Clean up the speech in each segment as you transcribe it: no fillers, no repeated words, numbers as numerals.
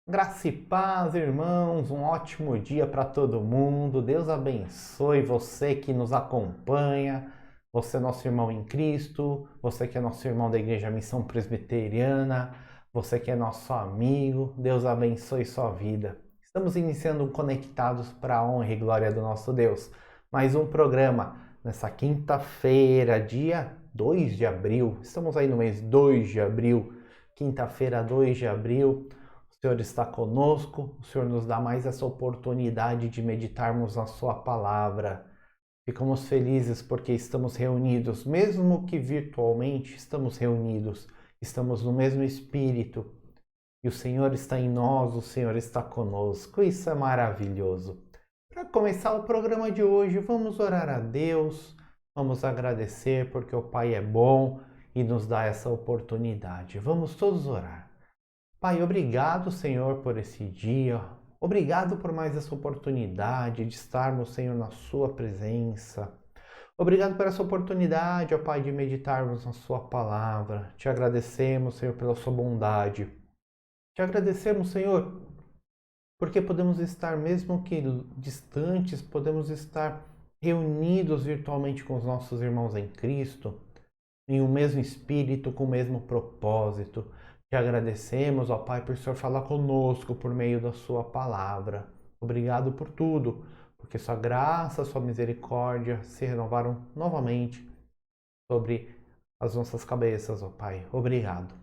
Graça e paz, irmãos, um ótimo dia para todo mundo. Deus abençoe você que nos acompanha, você é nosso irmão em Cristo, você que é nosso irmão da Igreja Missão Presbiteriana, você que é nosso amigo. Deus abençoe sua vida. Estamos iniciando um Conectados para a honra e glória do nosso Deus. Mais um programa nessa quinta-feira, dia 2 de abril. Estamos aí no mês 2 de abril, quinta-feira, 2 de abril. O Senhor está conosco, o Senhor nos dá mais essa oportunidade de meditarmos na Sua palavra. Ficamos felizes porque estamos reunidos, mesmo que virtualmente, estamos reunidos, estamos no mesmo Espírito e o Senhor está em nós, o Senhor está conosco. Isso é maravilhoso. Para começar o programa de hoje, vamos orar a Deus, vamos agradecer porque o Pai é bom e nos dá essa oportunidade. Vamos todos orar. Pai, obrigado, Senhor, por esse dia. Obrigado por mais essa oportunidade de estarmos, Senhor, na Sua presença. Obrigado por essa oportunidade, ó Pai, de meditarmos na Sua palavra. Te agradecemos, Senhor, pela Sua bondade. Te agradecemos, Senhor, porque podemos estar, mesmo que distantes, podemos estar reunidos virtualmente com os nossos irmãos em Cristo em um mesmo espírito, com o mesmo propósito. Te agradecemos, ó Pai, por o Senhor falar conosco por meio da Sua palavra. Obrigado por tudo, porque Sua graça, Sua misericórdia se renovaram novamente sobre as nossas cabeças, ó Pai. Obrigado.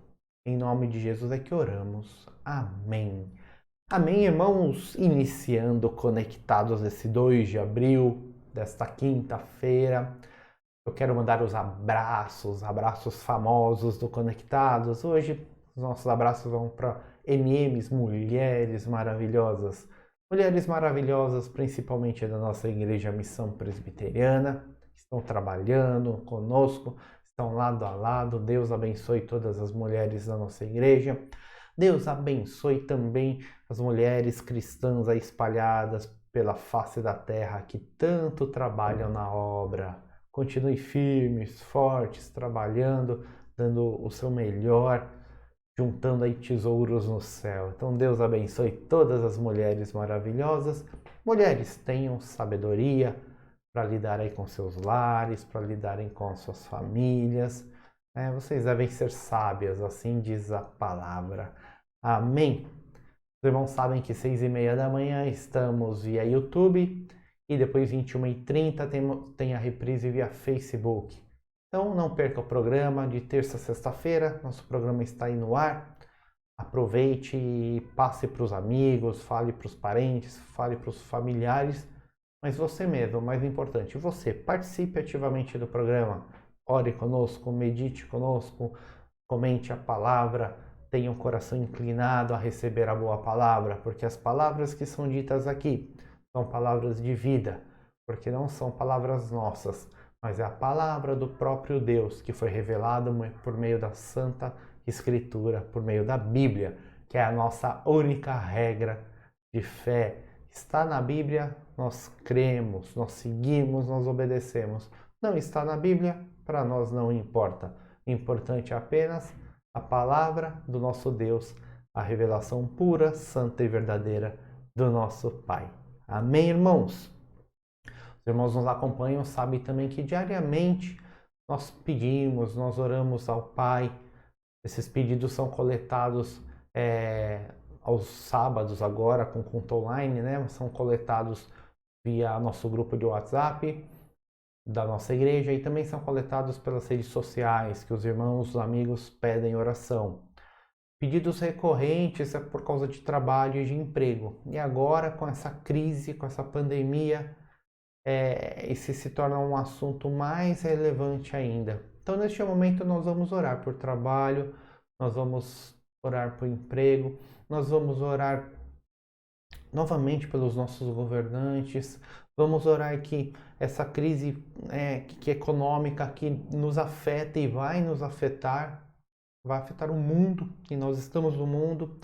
Em nome de Jesus é que oramos. Amém. Amém, irmãos. Iniciando conectados esse 2 de abril, desta quinta-feira. Eu quero mandar os abraços famosos do Conectados. Hoje os nossos abraços vão para MMs, mulheres maravilhosas, principalmente da nossa Igreja Missão Presbiteriana, que estão trabalhando conosco, estão lado a lado. Deus abençoe todas as mulheres da nossa igreja. Deus abençoe também as mulheres cristãs aí espalhadas pela face da terra que tanto trabalham na obra. Continue firmes, fortes, trabalhando, dando o seu melhor, juntando aí tesouros no céu. Então Deus abençoe todas as mulheres maravilhosas. Mulheres, tenham sabedoria para lidar aí com seus lares, para lidarem com suas famílias. Vocês devem ser sábias, assim diz a palavra. Amém. Os irmãos sabem que 6h30 da manhã estamos via YouTube e depois 21h30 tem a reprise via Facebook. Então não perca o programa de terça a sexta-feira, nosso programa está aí no ar. Aproveite e passe para os amigos, fale para os parentes, fale para os familiares, mas você mesmo, o mais importante, você participe ativamente do programa. Ore conosco, medite conosco, comente a palavra, tenha um coração inclinado a receber a boa palavra, porque as palavras que são ditas aqui são palavras de vida, porque não são palavras nossas, mas é a palavra do próprio Deus que foi revelada por meio da Santa Escritura, por meio da Bíblia, que é a nossa única regra de fé. Está na Bíblia, nós cremos, nós seguimos, nós obedecemos. Não está na Bíblia, para nós não importa. O importante é apenas a palavra do nosso Deus, a revelação pura, santa e verdadeira do nosso Pai. Amém, irmãos? Os irmãos nos acompanham, sabem também que diariamente nós pedimos, nós oramos ao Pai. Esses pedidos são coletados aos sábados agora com culto online, né? São coletados via nosso grupo de WhatsApp da nossa igreja e também são coletados pelas redes sociais que os irmãos, os amigos pedem oração. Pedidos recorrentes é por causa de trabalho e de emprego. E agora, com essa crise, com essa pandemia, esse se torna um assunto mais relevante ainda. Então, neste momento, nós vamos orar por trabalho, nós vamos orar por emprego, nós vamos orar novamente pelos nossos governantes, vamos orar que essa crise que econômica que nos afeta e vai nos afetar, vai afetar o mundo, e nós estamos no mundo,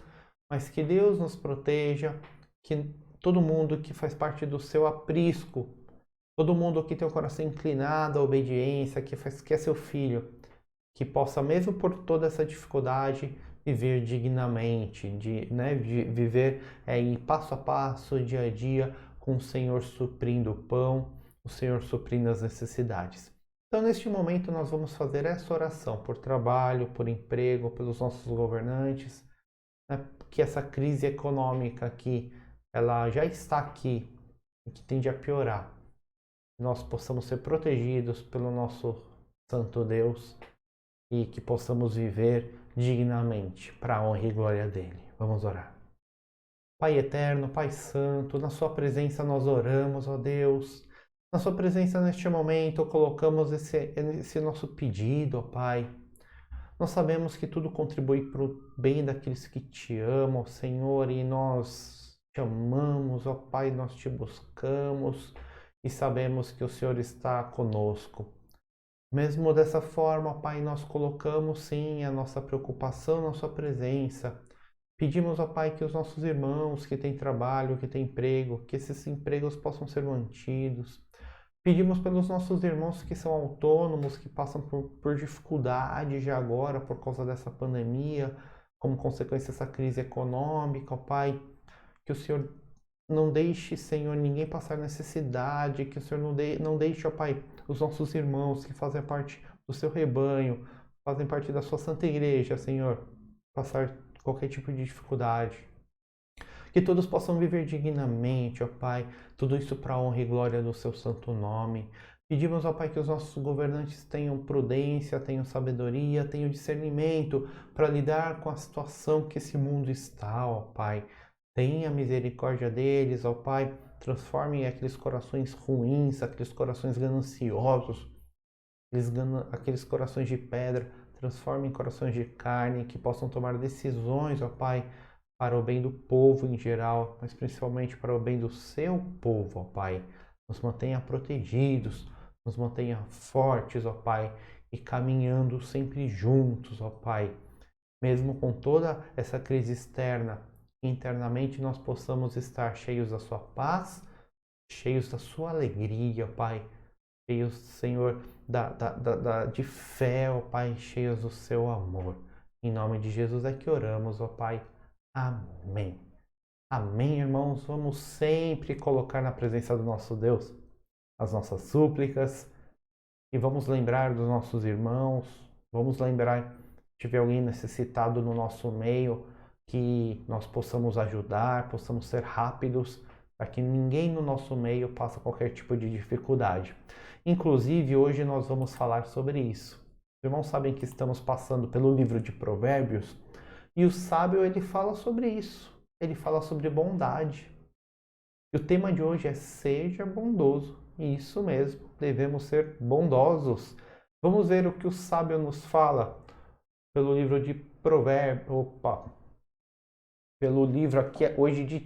mas que Deus nos proteja, que todo mundo que faz parte do seu aprisco, todo mundo que tem o coração inclinado à obediência, que é seu filho, que possa, mesmo por toda essa dificuldade, viver dignamente, de viver em passo a passo, dia a dia, com o Senhor suprindo o pão, o Senhor suprindo as necessidades. Então, neste momento, nós vamos fazer essa oração por trabalho, por emprego, pelos nossos governantes, né? Que essa crise econômica aqui, ela já está aqui e que tende a piorar. Nós possamos ser protegidos pelo nosso Santo Deus e que possamos viver dignamente para a honra e glória dele. Vamos orar. Pai eterno, Pai santo, na sua presença nós oramos, ó Deus. Na sua presença neste momento colocamos esse nosso pedido, ó Pai. Nós sabemos que tudo contribui para o bem daqueles que te amam, Senhor, e nós te amamos, ó Pai, nós te buscamos e sabemos que o Senhor está conosco. Mesmo dessa forma, Pai, nós colocamos sim a nossa preocupação na sua presença. Pedimos, ó Pai, que os nossos irmãos que têm trabalho, que têm emprego, que esses empregos possam ser mantidos. Pedimos pelos nossos irmãos que são autônomos, que passam por dificuldade já agora por causa dessa pandemia, como consequência dessa crise econômica, ó Pai, que o Senhor não deixe, Senhor, ninguém passar necessidade, que o Senhor não deixe, ó Pai, os nossos irmãos que fazem parte do seu rebanho, fazem parte da sua santa igreja, Senhor, passar qualquer tipo de dificuldade. Que todos possam viver dignamente, ó Pai, tudo isso para a honra e glória do seu santo nome. Pedimos, ó Pai, que os nossos governantes tenham prudência, tenham sabedoria, tenham discernimento para lidar com a situação que esse mundo está, ó Pai. Tenha misericórdia deles, ó Pai, transforme aqueles corações ruins, aqueles corações gananciosos, aqueles corações de pedra, transforme em corações de carne, que possam tomar decisões, ó Pai, para o bem do povo em geral, mas principalmente para o bem do seu povo, ó Pai. Nos mantenha protegidos, nos mantenha fortes, ó Pai, e caminhando sempre juntos, ó Pai. Mesmo com toda essa crise externa, internamente nós possamos estar cheios da sua paz, cheios da sua alegria, ó Pai. Cheios, Senhor, de fé, ó Pai, cheios do seu amor. Em nome de Jesus é que oramos, ó Pai. Amém. Amém, irmãos. Vamos sempre colocar na presença do nosso Deus as nossas súplicas e vamos lembrar dos nossos irmãos. Vamos lembrar se tiver alguém necessitado no nosso meio, que nós possamos ajudar, possamos ser rápidos, para que ninguém no nosso meio passe qualquer tipo de dificuldade. Inclusive, hoje nós vamos falar sobre isso. Os irmãos sabem que estamos passando pelo livro de Provérbios e o sábio ele fala sobre isso. Ele fala sobre bondade. E o tema de hoje é seja bondoso. E isso mesmo, devemos ser bondosos. Vamos ver o que o sábio nos fala pelo livro de Provérbios. Pelo livro aqui hoje de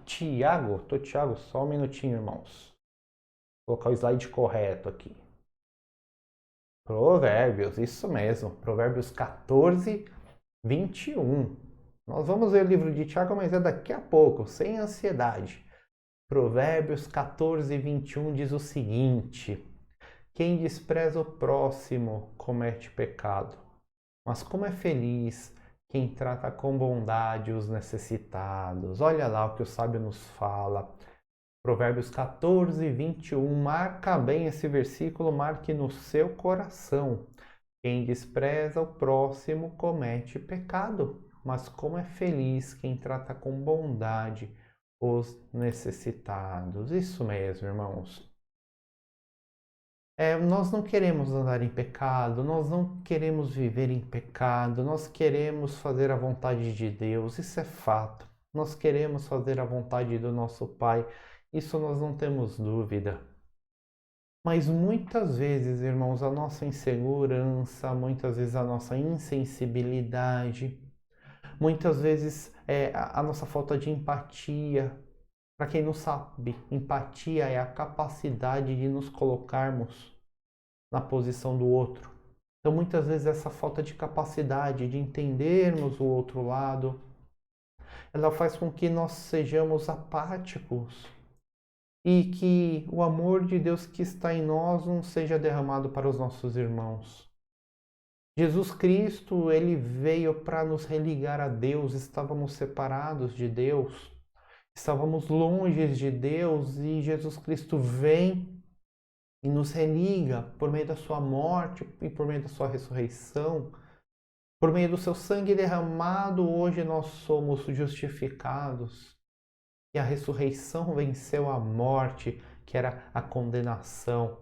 Tiago. Tiago, só um minutinho, irmãos. Vou colocar o slide correto aqui. Provérbios, isso mesmo. Provérbios 14, 21. Nós vamos ver o livro de Tiago, mas é daqui a pouco, sem ansiedade. Provérbios 14, 21 diz o seguinte: quem despreza o próximo comete pecado, mas como é feliz quem trata com bondade os necessitados. Olha lá o que o sábio nos fala. Provérbios 14, 21. Marca bem esse versículo, marque no seu coração. Quem despreza o próximo comete pecado, mas como é feliz quem trata com bondade os necessitados. Isso mesmo, irmãos. Nós não queremos andar em pecado, nós não queremos viver em pecado, nós queremos fazer a vontade de Deus, isso é fato. Nós queremos fazer a vontade do nosso Pai, isso nós não temos dúvida. Mas muitas vezes, irmãos, a nossa insegurança, muitas vezes a nossa insensibilidade, muitas vezes a nossa falta de empatia. Para quem não sabe, empatia é a capacidade de nos colocarmos na posição do outro. Então, muitas vezes, essa falta de capacidade de entendermos o outro lado, ela faz com que nós sejamos apáticos e que o amor de Deus que está em nós não seja derramado para os nossos irmãos. Jesus Cristo, ele veio para nos religar a Deus. Estávamos separados de Deus, estávamos longe de Deus, e Jesus Cristo vem e nos religa por meio da sua morte e por meio da sua ressurreição. Por meio do seu sangue derramado, hoje nós somos justificados. E a ressurreição venceu a morte, que era a condenação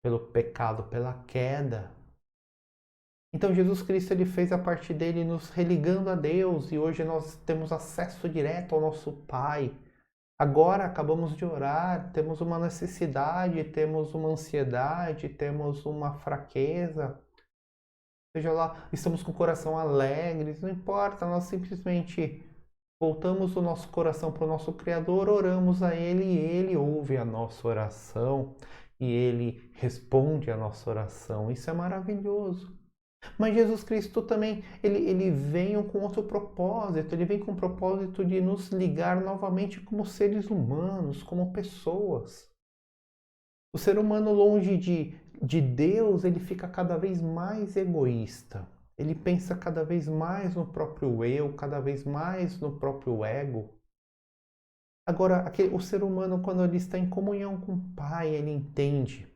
pelo pecado, pela queda. Então Jesus Cristo, ele fez a parte dele nos religando a Deus, e hoje nós temos acesso direto ao nosso Pai. Agora acabamos de orar, temos uma necessidade, temos uma ansiedade, temos uma fraqueza, seja lá, estamos com o coração alegre, não importa, nós simplesmente voltamos o nosso coração para o nosso Criador, oramos a Ele e Ele ouve a nossa oração e Ele responde a nossa oração. Isso é maravilhoso. Mas Jesus Cristo também, ele vem com outro propósito, ele vem com o propósito de nos ligar novamente como seres humanos, como pessoas. O ser humano longe de Deus, ele fica cada vez mais egoísta. Ele pensa cada vez mais no próprio eu, cada vez mais no próprio ego. Agora, o ser humano, quando ele está em comunhão com o Pai, ele entende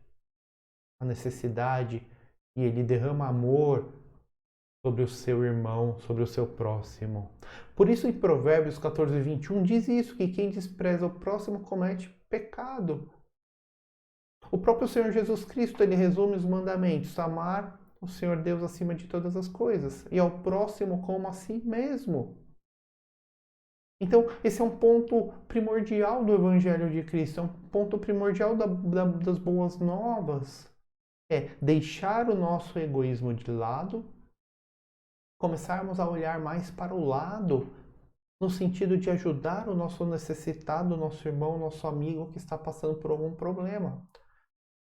a necessidade e ele derrama amor sobre o seu irmão, sobre o seu próximo. Por isso, em Provérbios 14, 21, diz isso, que quem despreza o próximo comete pecado. O próprio Senhor Jesus Cristo, ele resume os mandamentos: amar o Senhor Deus acima de todas as coisas e ao próximo como a si mesmo. Então, esse é um ponto primordial do Evangelho de Cristo, é um ponto primordial das boas novas. É deixar o nosso egoísmo de lado, começarmos a olhar mais para o lado, no sentido de ajudar o nosso necessitado, o nosso irmão, o nosso amigo que está passando por algum problema.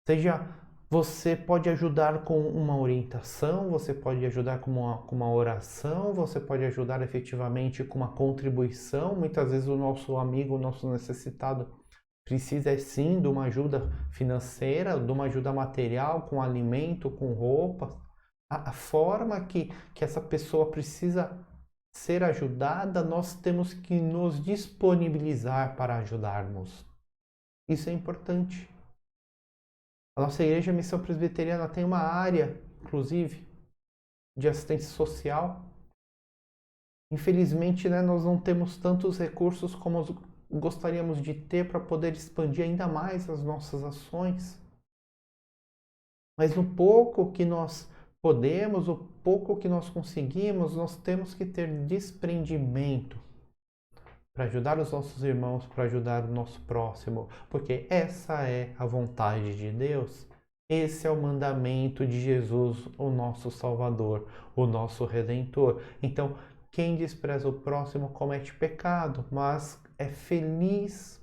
Seja, você pode ajudar com uma orientação, você pode ajudar com uma oração, você pode ajudar efetivamente com uma contribuição. Muitas vezes o nosso amigo, o nosso necessitado, precisa sim de uma ajuda financeira, de uma ajuda material, com alimento, com roupa. A forma que essa pessoa precisa ser ajudada, nós temos que nos disponibilizar para ajudarmos. Isso é importante. A nossa igreja Missão Presbiteriana tem uma área, inclusive, de assistência social. Infelizmente, né, nós não temos tantos recursos como gostaríamos de ter para poder expandir ainda mais as nossas ações. Mas no pouco que nós podemos, o pouco que nós conseguimos, nós temos que ter desprendimento para ajudar os nossos irmãos, para ajudar o nosso próximo, porque essa é a vontade de Deus. Esse é o mandamento de Jesus, o nosso Salvador, o nosso Redentor. Então, quem despreza o próximo comete pecado, mas é feliz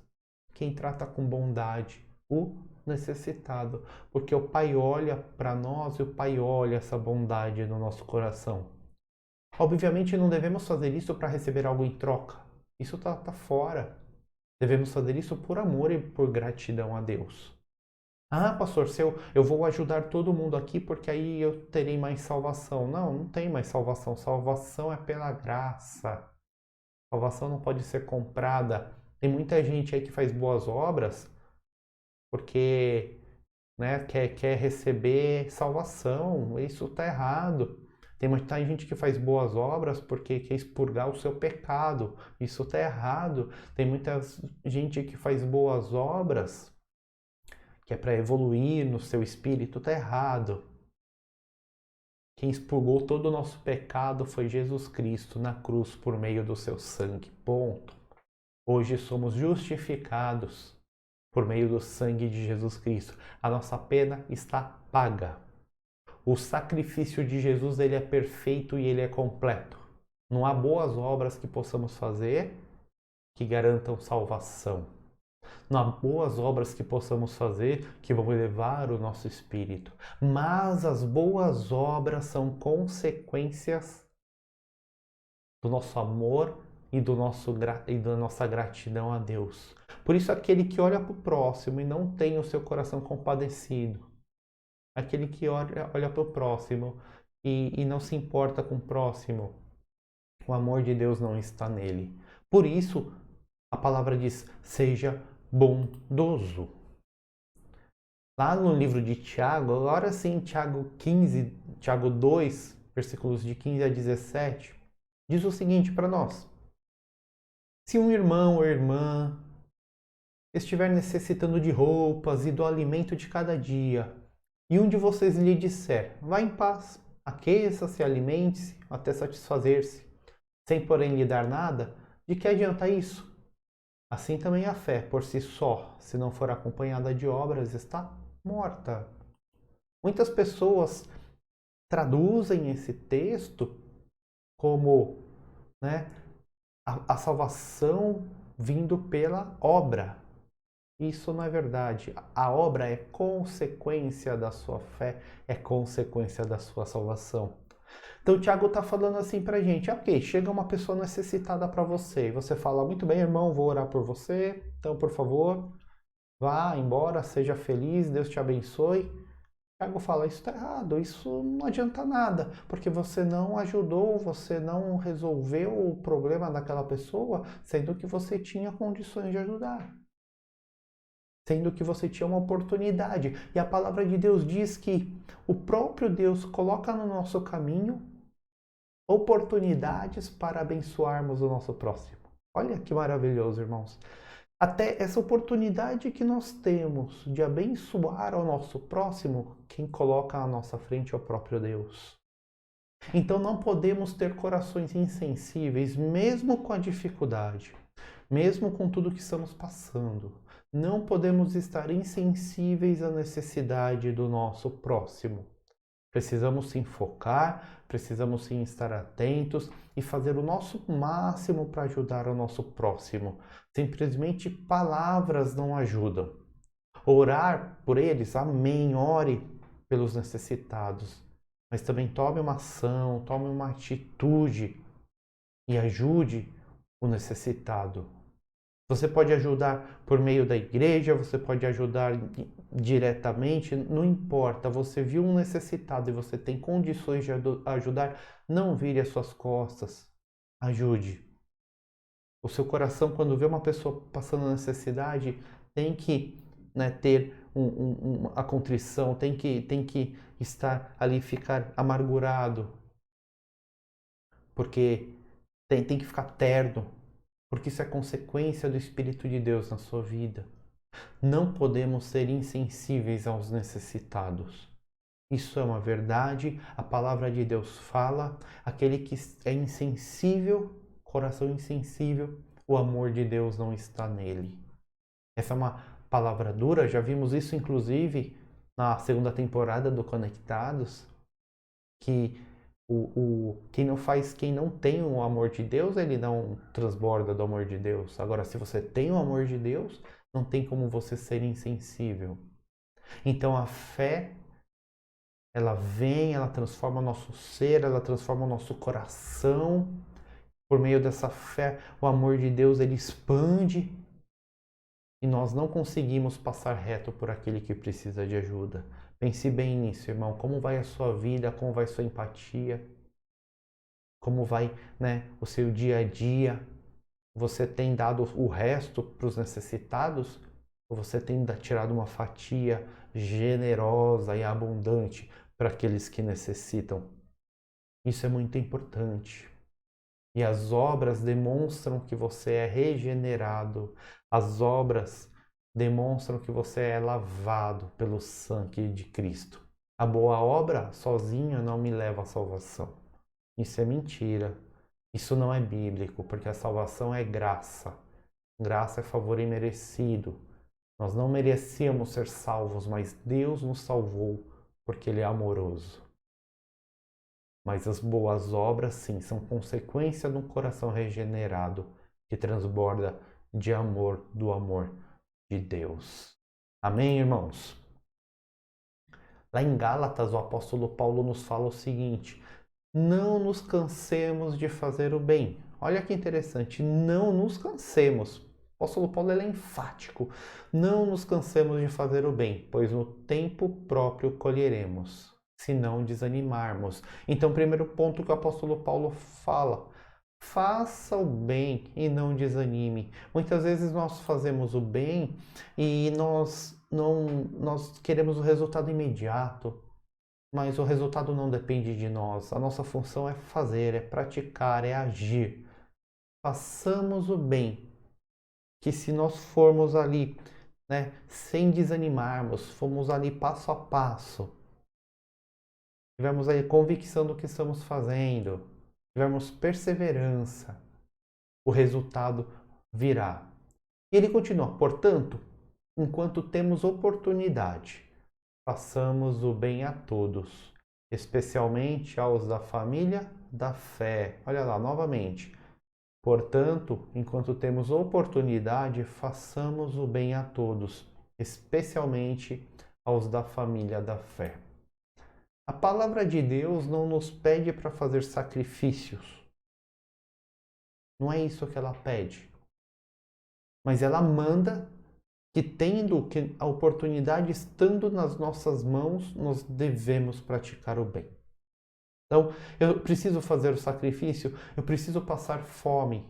quem trata com bondade o necessitado, porque o Pai olha para nós e o Pai olha essa bondade no nosso coração. Obviamente, não devemos fazer isso para receber algo em troca. Isso está fora. Devemos fazer isso por amor e por gratidão a Deus. Ah, pastor, se eu vou ajudar todo mundo aqui porque aí eu terei mais salvação. Não, não tem mais salvação. Salvação é pela graça. Salvação não pode ser comprada. Tem muita gente aí que faz boas obras porque, né, quer receber salvação. Isso está errado. Tem muita gente que faz boas obras porque quer expurgar o seu pecado. Isso está errado. Tem muita gente que faz boas obras que é para evoluir no seu espírito. Está errado. Quem expurgou todo o nosso pecado foi Jesus Cristo na cruz por meio do seu sangue. Ponto. Hoje somos justificados por meio do sangue de Jesus Cristo. A nossa pena está paga. O sacrifício de Jesus, ele é perfeito e ele é completo. Não há boas obras que possamos fazer que garantam salvação. Não há boas obras que possamos fazer que vão elevar o nosso espírito. Mas as boas obras são consequências do nosso amor e da nossa gratidão a Deus. Por isso, aquele que olha para o próximo e não tem o seu coração compadecido, aquele que olha para o próximo e não se importa com o próximo, o amor de Deus não está nele. Por isso, a palavra diz: seja bondoso. Lá no livro de Tiago, agora sim, Tiago 2, versículos de 15 a 17, diz o seguinte para nós: se um irmão ou irmã estiver necessitando de roupas e do alimento de cada dia, e um de vocês lhe disser: vá em paz, aqueça-se, alimente-se, até satisfazer-se, sem porém lhe dar nada, de que adianta isso? Assim também a fé, por si só, se não for acompanhada de obras, está morta. Muitas pessoas traduzem esse texto como, né, a salvação vindo pela obra. Isso não é verdade. A obra é consequência da sua fé, é consequência da sua salvação. Então o Tiago está falando assim pra gente: ok, chega uma pessoa necessitada para você, e você fala: muito bem, irmão, vou orar por você, então por favor, vá embora, seja feliz, Deus te abençoe. Tiago fala: isso está errado, isso não adianta nada, porque você não ajudou, você não resolveu o problema daquela pessoa, sendo que você tinha condições de ajudar. Sendo que você tinha uma oportunidade. E a palavra de Deus diz que o próprio Deus coloca no nosso caminho oportunidades para abençoarmos o nosso próximo. Olha que maravilhoso, irmãos. Até essa oportunidade que nós temos de abençoar o nosso próximo, quem coloca à nossa frente é o próprio Deus. Então não podemos ter corações insensíveis, mesmo com a dificuldade, mesmo com tudo que estamos passando. Não podemos estar insensíveis à necessidade do nosso próximo. Precisamos sim focar, precisamos sim estar atentos e fazer o nosso máximo para ajudar o nosso próximo. Simplesmente palavras não ajudam. Orar por eles, amém, ore pelos necessitados. Mas também tome uma ação, tome uma atitude e ajude o necessitado. Você pode ajudar por meio da igreja, você pode ajudar diretamente, não importa. Você viu um necessitado e você tem condições de ajudar, não vire as suas costas. Ajude. O seu coração, quando vê uma pessoa passando necessidade, tem que, né, ter a contrição, tem que estar ali, ficar amargurado, porque tem que ficar terno, porque isso é consequência do Espírito de Deus na sua vida. Não podemos ser insensíveis aos necessitados. Isso é uma verdade, a palavra de Deus fala. Aquele que é insensível, coração insensível, o amor de Deus não está nele. Essa é uma palavra dura, já vimos isso inclusive na segunda temporada do Conectados, que quem não tem o amor de Deus, ele não transborda do amor de Deus. Agora, se você tem o amor de Deus, não tem como você ser insensível. Então a fé, ela vem, ela transforma o nosso ser, ela transforma o nosso coração. Por meio dessa fé, o amor de Deus, ele expande e nós não conseguimos passar reto por aquele que precisa de ajuda. Pense bem nisso, irmão. Como vai a sua vida? Como vai a sua empatia? Como vai, né, o seu dia a dia? Você tem dado o resto para os necessitados? Ou você tem tirado uma fatia generosa e abundante para aqueles que necessitam? Isso é muito importante. E as obras demonstram que você é regenerado. As obras demonstram que você é lavado pelo sangue de Cristo. A boa obra sozinha não me leva à salvação. Isso é mentira. Isso não é bíblico, porque a salvação é graça. Graça é favor imerecido. Nós não merecíamos ser salvos, mas Deus nos salvou porque Ele é amoroso. Mas as boas obras, sim, são consequência de um coração regenerado que transborda de amor, do amor de Deus. Amém, irmãos? Lá em Gálatas, o apóstolo Paulo nos fala o seguinte: não nos cansemos de fazer o bem. Olha que interessante, não nos cansemos. O apóstolo Paulo é enfático. Não nos cansemos de fazer o bem, pois no tempo próprio colheremos, se não desanimarmos. Então, primeiro ponto que o apóstolo Paulo fala: faça o bem e não desanime. Muitas vezes nós fazemos o bem e nós queremos o resultado imediato, mas o resultado não depende de nós. A nossa função é fazer, é praticar, é agir. Façamos o bem, que se nós formos ali, né, sem desanimarmos, formos ali passo a passo, tivermos aí convicção do que estamos fazendo, tivermos perseverança, o resultado virá. E ele continua: portanto, enquanto temos oportunidade, façamos o bem a todos, especialmente aos da família da fé. Olha lá, novamente. Portanto, enquanto temos oportunidade, façamos o bem a todos, especialmente aos da família da fé. A palavra de Deus não nos pede para fazer sacrifícios. Não é isso que ela pede. Mas ela manda que, tendo a oportunidade estando nas nossas mãos, nós devemos praticar o bem. Então, eu preciso fazer o sacrifício, eu preciso passar fome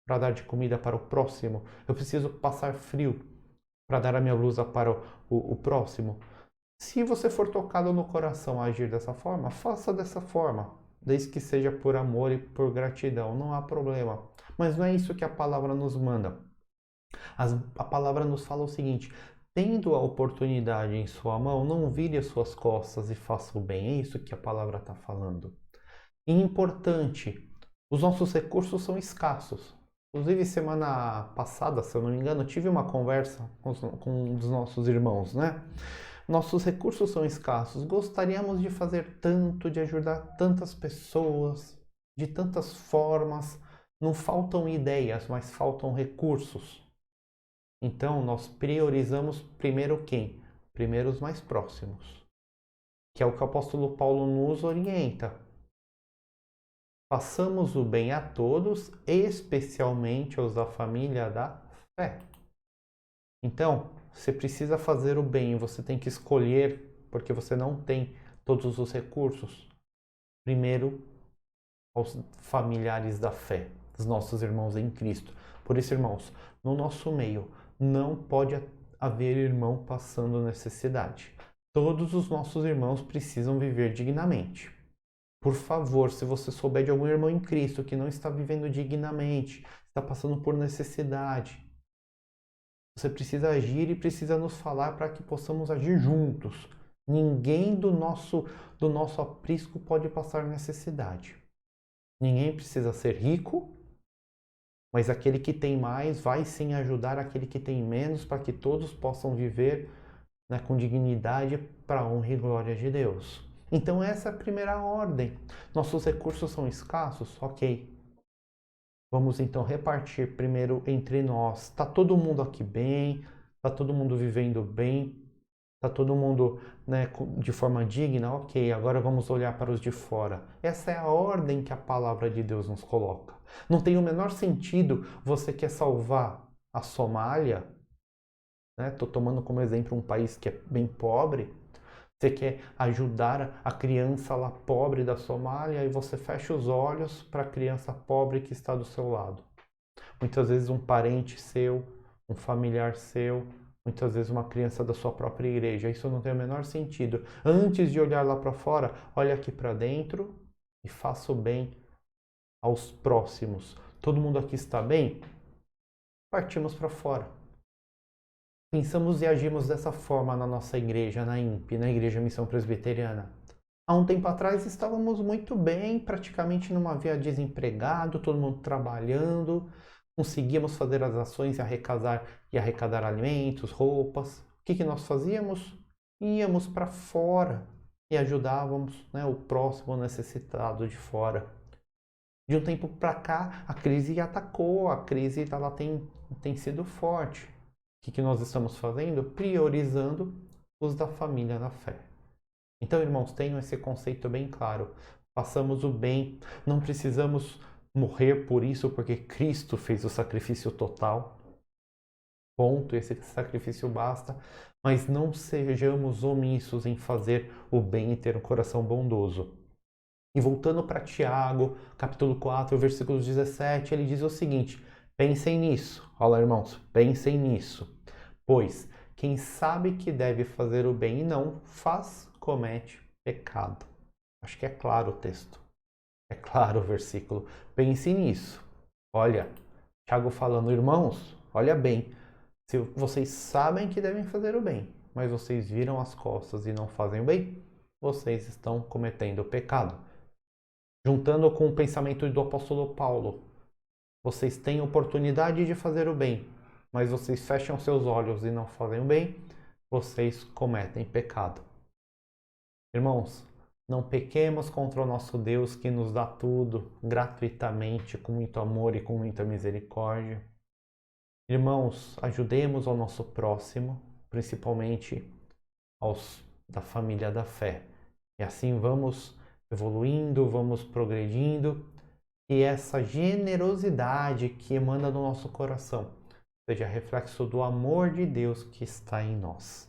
para dar de comida para o próximo, eu preciso passar frio para dar a minha blusa para o próximo. Se você for tocado no coração a agir dessa forma, faça dessa forma, desde que seja por amor e por gratidão, não há problema. Mas não é isso que a palavra nos manda. A palavra nos fala o seguinte: tendo a oportunidade em sua mão, não vire as suas costas e faça o bem. É isso que a palavra está falando. E importante, os nossos recursos são escassos. Inclusive, semana passada, se eu não me engano, eu tive uma conversa com um dos nossos irmãos, né? Nossos recursos são escassos. Gostaríamos de fazer tanto, de ajudar tantas pessoas, de tantas formas. Não faltam ideias, mas faltam recursos. Então, nós priorizamos primeiro quem? Primeiro os mais próximos, que é o que o apóstolo Paulo nos orienta. Façamos o bem a todos, especialmente aos da família da fé. Então, você precisa fazer o bem, você tem que escolher, porque você não tem todos os recursos. Primeiro, aos familiares da fé, os nossos irmãos em Cristo. Por isso, irmãos, no nosso meio não pode haver irmão passando necessidade. Todos os nossos irmãos precisam viver dignamente. Por favor, se você souber de algum irmão em Cristo que não está vivendo dignamente, está passando por necessidade, você precisa agir e precisa nos falar para que possamos agir juntos. Ninguém do nosso aprisco pode passar necessidade. Ninguém precisa ser rico, mas aquele que tem mais vai sim ajudar aquele que tem menos, para que todos possam viver, né, com dignidade, para a honra e glória de Deus. Então essa é a primeira ordem. Nossos recursos são escassos? Ok. Vamos então repartir primeiro entre nós. Está todo mundo aqui bem? Está todo mundo vivendo bem? Está todo mundo, né, de forma digna? Ok, agora vamos olhar para os de fora. Essa é a ordem que a palavra de Deus nos coloca. Não tem o menor sentido você quer salvar a Somália, né? Estou tomando como exemplo um país que é bem pobre. Você quer ajudar a criança lá pobre da Somália e você fecha os olhos para a criança pobre que está do seu lado. Muitas vezes um parente seu, um familiar seu, muitas vezes uma criança da sua própria igreja. Isso não tem o menor sentido. Antes de olhar lá para fora, olha aqui para dentro e faça o bem aos próximos. Todo mundo aqui está bem? Partimos para fora. Pensamos e agimos dessa forma na nossa igreja, na IMP, na Igreja Missão Presbiteriana. Há um tempo atrás estávamos muito bem, praticamente não havia desempregado, todo mundo trabalhando, conseguíamos fazer as ações e arrecadar alimentos, roupas. O que nós fazíamos? Íamos para fora e ajudávamos, né, o próximo necessitado de fora. De um tempo para cá, a crise atacou, a crise ela tem sido forte. O que nós estamos fazendo? Priorizando os da família da fé. Então, irmãos, tenham esse conceito bem claro. Façamos o bem, não precisamos morrer por isso, porque Cristo fez o sacrifício total. Ponto, esse sacrifício basta, mas não sejamos omissos em fazer o bem e ter um coração bondoso. E voltando para Tiago, capítulo 4, versículo 17, ele diz o seguinte: pensem nisso. Olha, irmãos, pensem nisso. Pois quem sabe que deve fazer o bem e não faz, comete pecado. Acho que é claro o texto. É claro o versículo. Pense nisso. Olha, Tiago falando, irmãos, olha bem. Se vocês sabem que devem fazer o bem, mas vocês viram as costas e não fazem o bem, vocês estão cometendo pecado. Juntando com o pensamento do apóstolo Paulo, vocês têm oportunidade de fazer o bem, mas vocês fecham seus olhos e não fazem o bem, vocês cometem pecado. Irmãos, não pequemos contra o nosso Deus que nos dá tudo gratuitamente, com muito amor e com muita misericórdia. Irmãos, ajudemos ao nosso próximo, principalmente aos da família da fé. E assim vamos evoluindo, vamos progredindo, e essa generosidade que emana do nosso coração seja reflexo do amor de Deus que está em nós.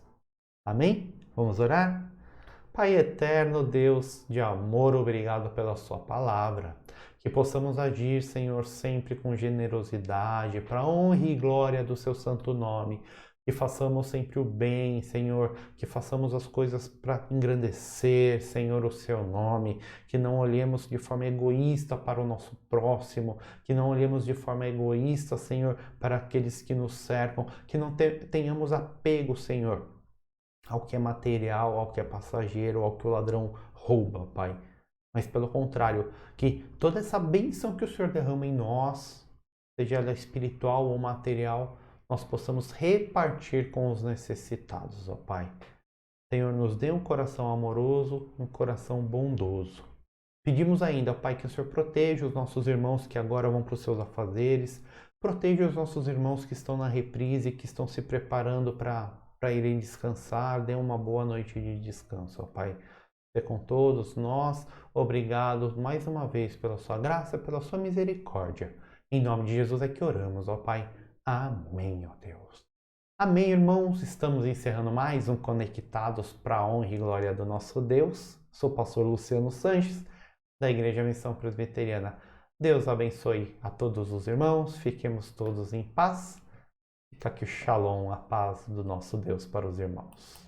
Amém? Vamos orar? Pai eterno, Deus de amor, obrigado pela sua palavra. Que possamos agir, Senhor, sempre com generosidade, para a honra e glória do seu santo nome. Que façamos sempre o bem, Senhor, que façamos as coisas para engrandecer, Senhor, o seu nome, que não olhemos de forma egoísta para o nosso próximo, que não olhemos de forma egoísta, Senhor, para aqueles que nos cercam, que não tenhamos apego, Senhor, ao que é material, ao que é passageiro, ao que o ladrão rouba, Pai. Mas pelo contrário, que toda essa bênção que o Senhor derrama em nós, seja ela espiritual ou material, nós possamos repartir com os necessitados, ó Pai. Senhor, nos dê um coração amoroso, um coração bondoso. Pedimos ainda, Pai, que o Senhor proteja os nossos irmãos que agora vão para os seus afazeres, proteja os nossos irmãos que estão na reprise, que estão se preparando para irem descansar, dê uma boa noite de descanso, ó Pai. Seja com todos nós, obrigado mais uma vez pela sua graça, pela sua misericórdia. Em nome de Jesus é que oramos, ó Pai. Amém, ó Deus. Amém, irmãos. Estamos encerrando mais um Conectados para a honra e glória do nosso Deus. Sou o pastor Luciano Sanches, da Igreja Missão Presbiteriana. Deus abençoe a todos os irmãos. Fiquemos todos em paz. Fica aqui o shalom, a paz do nosso Deus para os irmãos.